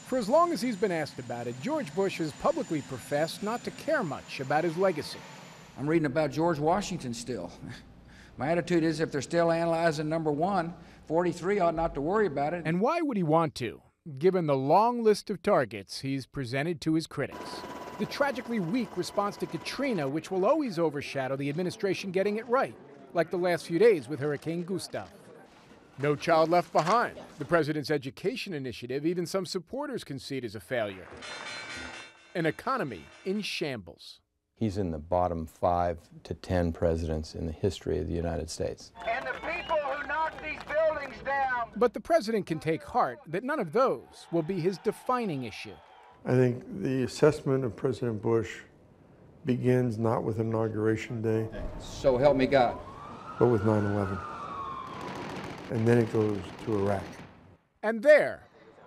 For as long as he's been asked about it, George Bush has publicly professed not to care much about his legacy. I'm reading about George Washington still. My attitude is if they're still analyzing number 1, 43 ought not to worry about it. And why would he want to, given the long list of targets he's presented to his critics? The tragically weak response to Katrina, which will always overshadow the administration getting it right, like the last few days with Hurricane Gustav. No child left behind. The president's education initiative, even some supporters concede is a failure. An economy in shambles. He's in the bottom 5 to 10 presidents in the history of the United States. And the people who knocked these buildings down. But the president can take heart that none of those will be his defining issue. I think the assessment of President Bush begins not with Inauguration Day, So help me God. but with 9/11. And then it goes to Iraq. And there,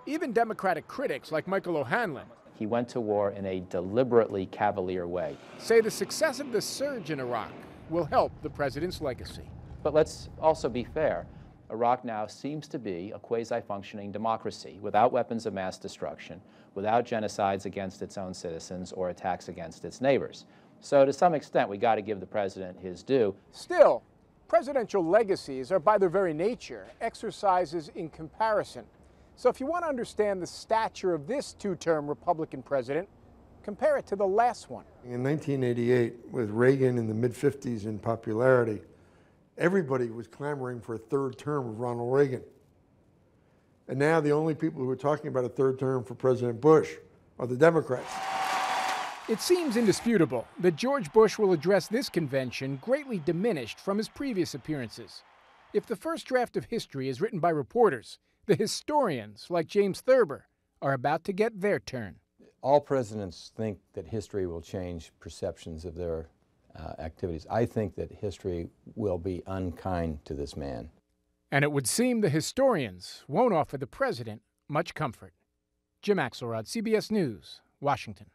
even Democratic critics like Michael O'Hanlon He went to war in a deliberately cavalier way. say the success of the surge in Iraq will help the president's legacy. But let's also be fair. Iraq now seems to be a quasi-functioning democracy without weapons of mass destruction, without genocides against its own citizens or attacks against its neighbors. So to some extent, we got to give the president his due. Still, presidential legacies are by their very nature exercises in comparison. So if you want to understand the stature of this two-term Republican president, compare it to the last one. In 1988, with Reagan in the mid-50s in popularity, everybody was clamoring for a third term of Ronald Reagan. And now the only people who are talking about a third term for President Bush are the Democrats. It seems indisputable that George Bush will address this convention greatly diminished from his previous appearances. If the first draft of history is written by reporters, the historians, like James Thurber, are about to get their turn. All presidents think that history will change perceptions of their activities. I think that history will be unkind to this man. And it would seem the historians won't offer the president much comfort. Jim Axelrod, CBS News, Washington.